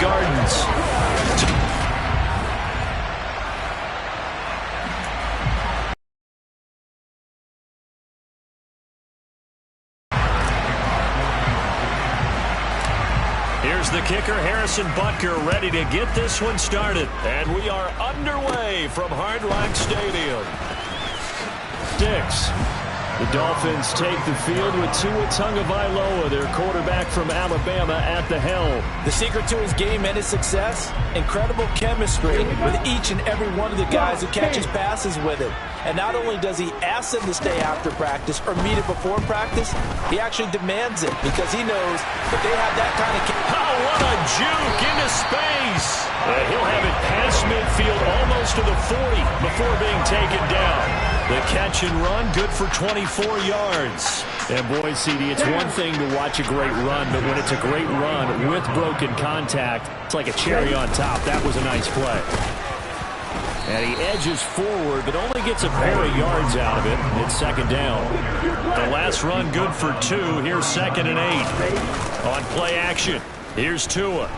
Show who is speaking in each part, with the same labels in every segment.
Speaker 1: Gardens. Here's the kicker, Harrison Butker, ready to get this one started. And we are underway from Hard Rock Stadium. 6. The Dolphins take the field with Tua Tagovailoa, their quarterback from Alabama, at the helm.
Speaker 2: The secret to his game and his success, incredible chemistry with each and every one of the guys who catches passes with it. And not only does he ask them to stay after practice or meet it before practice, he actually demands it because he knows that they have that kind of...
Speaker 1: Oh, what a juke into space! And he'll have it past midfield almost to the 40 before being taken down. The catch and run, good for 24 yards. And boy, CD, it's one thing to watch a great run, but when it's a great run with broken contact, it's like a cherry on top. That was a nice play. And he edges forward, but only gets a pair of yards out of it. It's second down. The last run, good for 2. Here's 2nd and 8. On play action, here's Tua.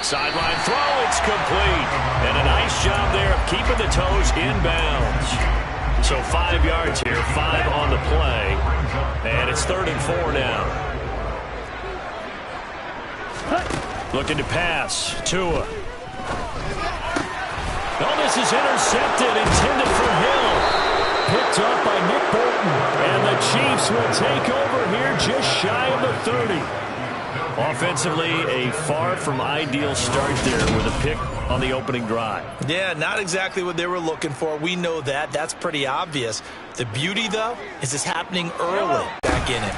Speaker 1: Sideline throw, it's complete. And a nice job there of keeping the toes inbounds. So 5 yards here, 5 on the play. And it's 3rd and 4 now. Looking to pass, Tua. Oh, this is intercepted, intended for Hill. Picked up by Nick Bolton. And the Chiefs will take over here just shy of the 30. Offensively, a far from ideal start there with a pick on the opening drive.
Speaker 2: Yeah, not exactly what they were looking for. We know that. That's pretty obvious. The beauty, though, is it's happening early back in it.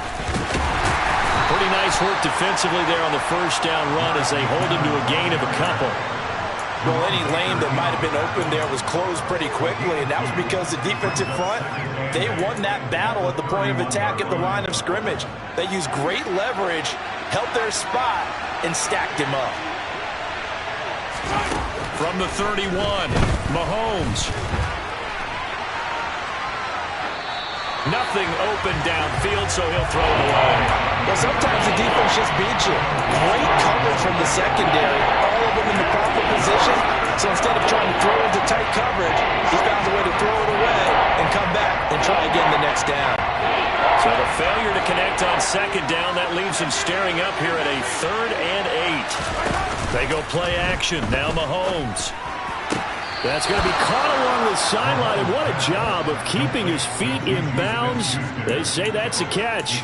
Speaker 1: Pretty nice work defensively there on the first down run as they hold him to a gain of a couple.
Speaker 2: Well, any lane that might have been open there was closed pretty quickly, and that was because the defensive front, they won that battle at the point of attack at the line of scrimmage. They used great leverage, held their spot, and stacked him up.
Speaker 1: From the 31, Mahomes. Nothing open downfield, so he'll throw it away.
Speaker 2: Well, sometimes the defense just beats you. Great coverage from the secondary, all of them in the proper position. So instead of trying to throw into tight coverage, he found a way to throw it away and come back and try again the next down.
Speaker 1: So the failure to connect on second down, that leaves him staring up here at a 3rd and 8. They go play action. Now Mahomes. That's going to be caught along the sideline, and what a job of keeping his feet in bounds. They say that's a catch.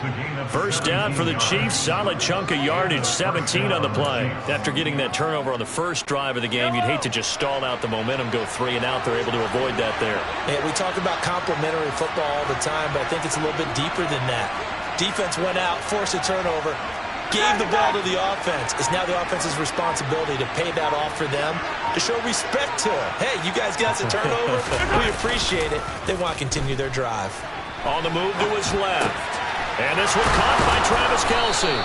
Speaker 1: First down for the Chiefs, solid chunk of yardage, 17 on the play. After getting that turnover on the first drive of the game, you'd hate to just stall out the momentum, go 3 and out. They're able to avoid that there.
Speaker 2: Yeah, we talk about complementary football all the time, but I think it's a little bit deeper than that. Defense went out, forced a turnover, gave the ball to the offense. It's now the offense's responsibility to pay that off for them, to show respect to them. Hey, you guys got a turnover? We appreciate it. They want to continue their drive.
Speaker 1: On the move to his left. And this one caught by Travis Kelce.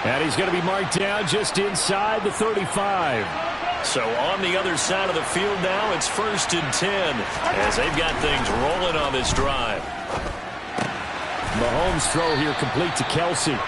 Speaker 1: And he's going to be marked down just inside the 35. So on the other side of the field now, it's 1st and 10 as they've got things rolling on this drive. Mahomes' throw here complete to Kelce.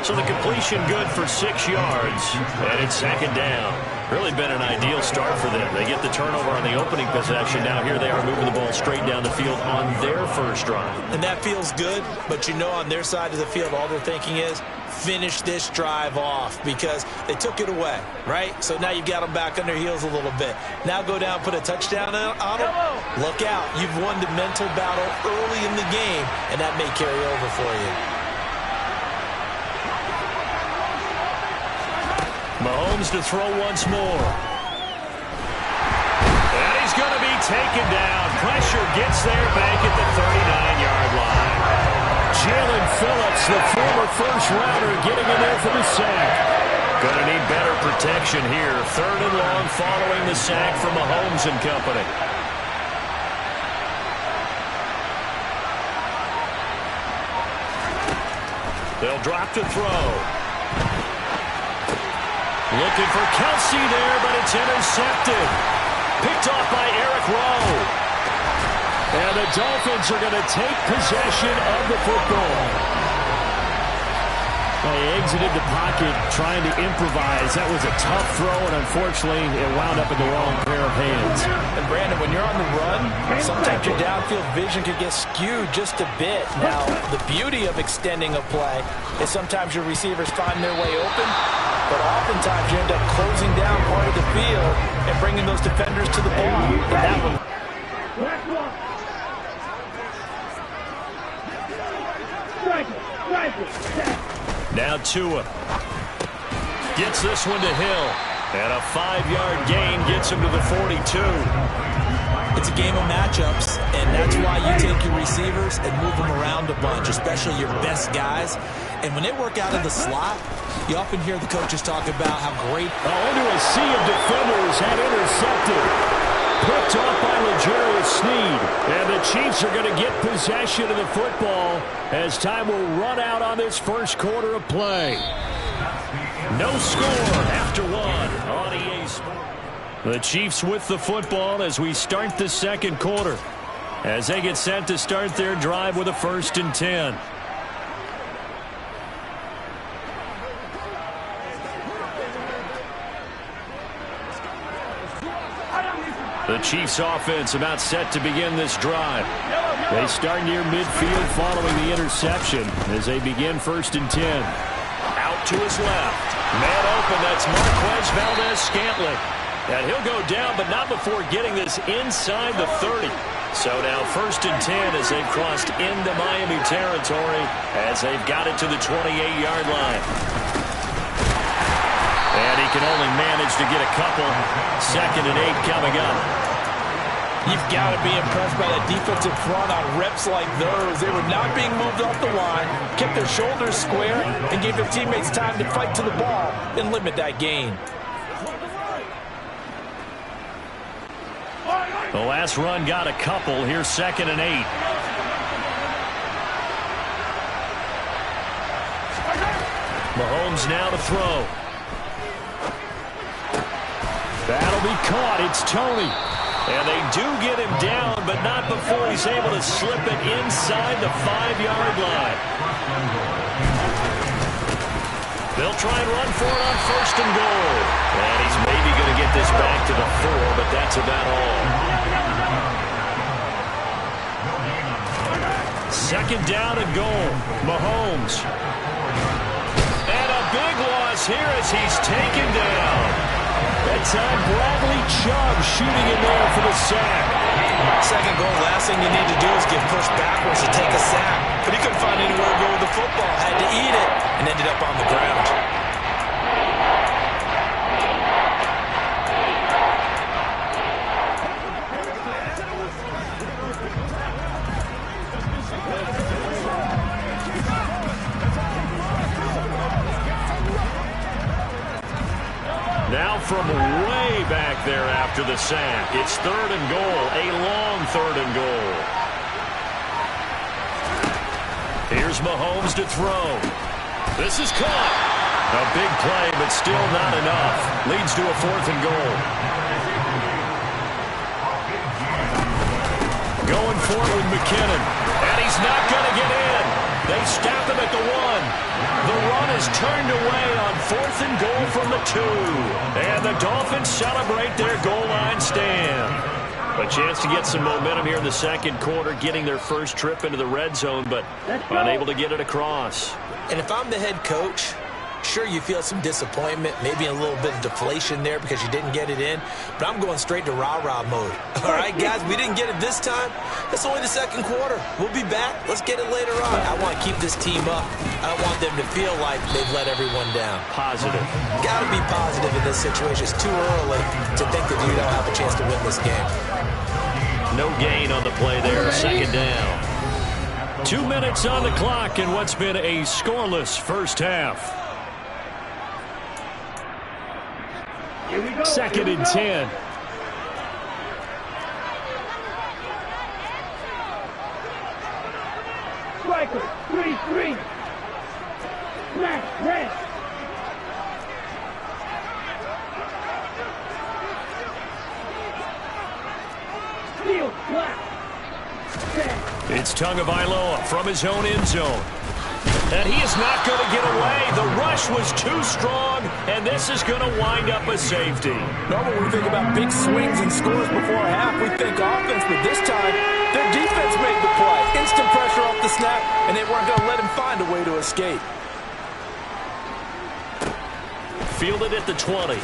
Speaker 1: So the completion good for 6 yards, and it's 2nd down. Really been an ideal start for them. They get the turnover on the opening possession. Now here they are moving the ball straight down the field on their first drive.
Speaker 2: And that feels good, but you know on their side of the field all they're thinking is finish this drive off because they took it away, right? So now you've got them back on their heels a little bit. Now go down, put a touchdown on them. Look out. You've won the mental battle early in the game, and that may carry over for you.
Speaker 1: Mahomes to throw once more. And he's going to be taken down. Pressure gets there back at the 39-yard line. Jalen Phillips, the former first-rounder, getting in there for the sack. Going to need better protection here. 3rd and long following the sack from Mahomes and company. They'll drop to throw. Looking for Kelce there, but it's intercepted. Picked off by Eric Rowe. And the Dolphins are going to take possession of the football. Well, he exited the pocket trying to improvise. That was a tough throw, and unfortunately, it wound up in the wrong pair of hands.
Speaker 2: And, Brandon, when you're on the run, sometimes your downfield vision could get skewed just a bit. Now, the beauty of extending a play is sometimes your receivers find their way open, but oftentimes you end up closing down part of the field and bringing those defenders to the ball. And that one.
Speaker 1: Now Tua gets this one to Hill. And a 5-yard gain gets him to the 42.
Speaker 2: It's a game of matchups, and that's why you take your receivers and move them around a bunch, especially your best guys. And when they work out of the slot, you often hear the coaches talk about how great.
Speaker 1: Into a sea of defenders and intercepted. Picked off by L'Jarius Sneed. And the Chiefs are going to get possession of the football as time will run out on this first quarter of play. No score after one on EA Sports. The Chiefs with the football as we start the second quarter, as they get set to start their drive with a 1st and 10. The Chiefs offense about set to begin this drive. They start near midfield following the interception as they begin 1st and 10. Out to his left. Man open, that's Marquez Valdez-Scantling. And he'll go down, but not before getting this inside the 30. So now 1st and 10 as they've crossed into Miami territory as they've got it to the 28-yard line. And he can only manage to get a couple. 2nd and 8 coming up.
Speaker 2: You've got to be impressed by that defensive front on reps like those. They were not being moved off the line, kept their shoulders square, and gave their teammates time to fight to the ball and limit that gain.
Speaker 1: The last run got a couple. Here's 2nd and 8. Mahomes now to throw. That'll be caught. It's Tony. And they do get him down, but not before he's able to slip it inside the 5-yard line. They'll try and run for it on 1st and goal. And he's maybe going to get this back to the 4, but that's about all. 2nd down and goal. Mahomes. And a big loss here as he's taken down. That time, Bradley Chubb shooting in there for the sack.
Speaker 2: 2nd goal, last thing you need to do is get pushed backwards to take a sack. But he couldn't find anywhere to go with the football. Had to eat it and ended up on the ground.
Speaker 1: Now from way back there after the sack, it's 3rd and goal, a long 3rd and goal. Here's Mahomes to throw. This is caught. A big play, but still not enough. Leads to a 4th and goal. Going for it with McKinnon. And he's not going to get in. They stop him at the 1. The run is turned away on 4th and goal from the 2. And the Dolphins celebrate their goal line stand. A chance to get some momentum here in the second quarter, getting their first trip into the red zone, but unable to get it across.
Speaker 2: And if I'm the head coach, sure, you feel some disappointment, maybe a little bit of deflation there because you didn't get it in, but I'm going straight to rah-rah mode. All right, guys, we didn't get it this time. It's only the second quarter. We'll be back. Let's get it later on. I want to keep this team up. I don't want them to feel like they've let everyone down.
Speaker 1: Positive. Got
Speaker 2: to be positive in this situation. It's too early to think that you don't have a chance to win this game.
Speaker 1: No gain on the play there. 2nd down. 2 minutes on the clock in what's been a scoreless first half. 2nd and 10.
Speaker 3: Striker, 3-3. Smash, red. Steal, black.
Speaker 1: It's Tagovailoa from his own end zone. And he is not going to get away. The rush was too strong, and this is going to wind up a safety.
Speaker 2: Normally, when we think about big swings and scores before a half, we think offense, but this time, their defense made the play. Instant pressure off the snap, and they weren't going to let him find a way to escape.
Speaker 1: Fielded at the 20.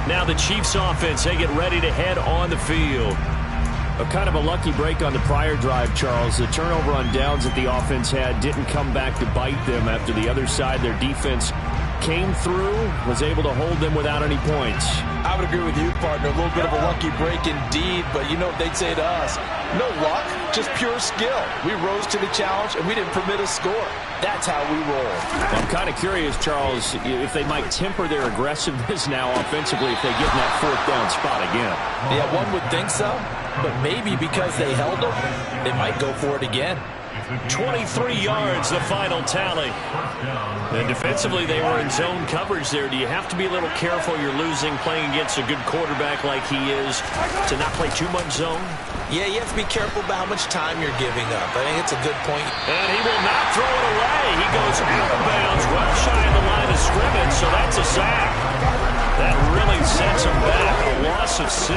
Speaker 1: Now the Chiefs offense, they get ready to head on the field. A kind of a lucky break on the prior drive, Charles. The turnover on downs that the offense had didn't come back to bite them after the other side. Their defense came through, was able to hold them without any points.
Speaker 2: I would agree with you, partner. A little bit of a lucky break indeed, but you know what they'd say to us? No luck, just pure skill. We rose to the challenge, and we didn't permit a score. That's how we roll.
Speaker 1: I'm kind of curious, Charles, if they might temper their aggressiveness now offensively if they get in that fourth down spot again.
Speaker 2: Yeah, one would think so, but maybe because they held them, they might go for it again.
Speaker 1: 23 yards, the final tally. And defensively, they were in zone coverage there. Do you have to be a little careful you're losing playing against a good quarterback like he is to not play too much zone?
Speaker 2: Yeah, you have to be careful about how much time you're giving up. I think it's a good point.
Speaker 1: And he will not throw it away. He goes out of bounds, well shy of the line of scrimmage, so that's a sack. That really sets him back, a loss of 6.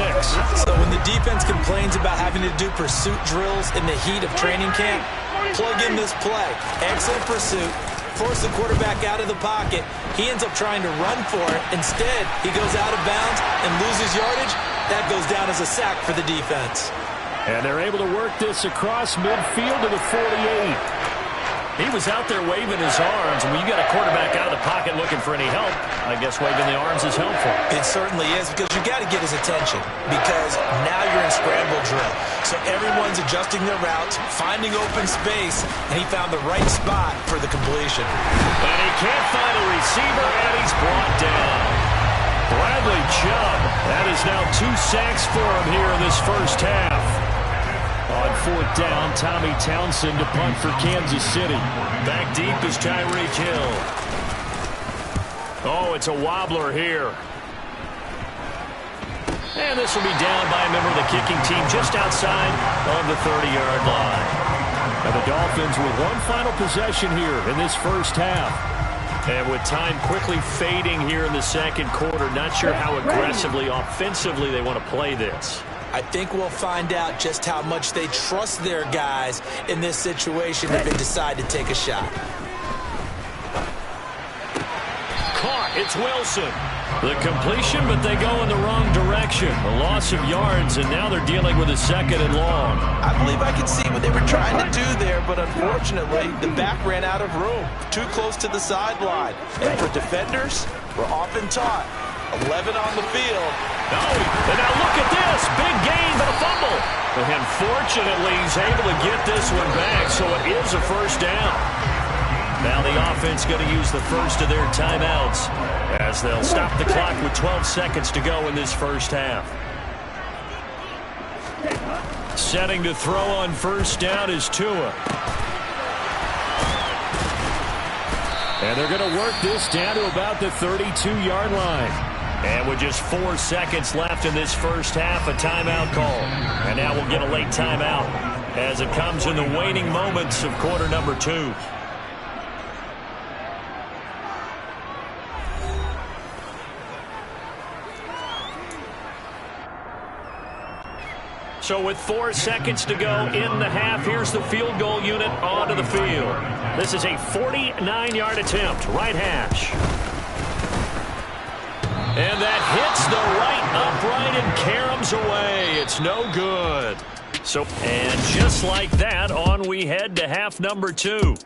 Speaker 2: So when the defense complains about having to do pursuit drills in the heat of training camp, plug in this play. Excellent pursuit. Force the quarterback out of the pocket. He ends up trying to run for it. Instead, he goes out of bounds and loses yardage. That goes down as a sack for the defense.
Speaker 1: And they're able to work this across midfield to the 48. He was out there waving his arms, and when you got a quarterback out of the pocket looking for any help, I guess waving the arms is helpful.
Speaker 2: It certainly is, because you got to get his attention, because now you're in scramble drill. So everyone's adjusting their routes, finding open space, and he found the right spot for the completion.
Speaker 1: And he can't find a receiver, and he's brought down. Bradley Chubb, that is now 2 sacks for him here in this first half. On fourth down, Tommy Townsend to punt for Kansas City. Back deep is Tyreek Hill. Oh, it's a wobbler here. And this will be down by a member of the kicking team just outside of the 30-yard line. And the Dolphins with one final possession here in this first half. And with time quickly fading here in the second quarter, not sure how aggressively, offensively they want to play this.
Speaker 2: I think we'll find out just how much they trust their guys in this situation if they decide to take a shot.
Speaker 1: Caught. It's Wilson. The completion, but they go in the wrong direction. A loss of yards, and now they're dealing with a second and long.
Speaker 2: I believe I can see what they were trying to do there, but unfortunately, the back ran out of room. Too close to the sideline. And for defenders, we're often taught 11 on the field.
Speaker 1: Oh, and now look at this. Big gain, but a fumble. And fortunately, he's able to get this one back, so it is a first down. Now the offense going to use the first of their timeouts as they'll stop the clock with 12 seconds to go in this first half. Setting to throw on first down is Tua. And they're going to work this down to about the 32-yard line. And with just 4 seconds left in this first half, a timeout call. And now we'll get a late timeout as it comes in the waning moments of quarter number 2. So with 4 seconds to go in the half, here's the field goal unit onto the field. This is a 49-yard attempt, right hash. And that hits the right upright and caroms away. It's no good. So, and just like that, on we head to half number 2.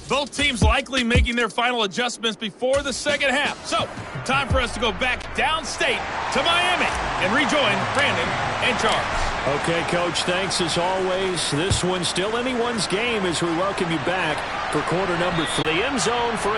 Speaker 4: Both teams likely making their final adjustments before the second half. So, time for us to go back downstate to Miami and rejoin Brandon and Charles.
Speaker 1: Okay, Coach, thanks as always. This one's still anyone's game as we welcome you back for quarter number 3. The end zone for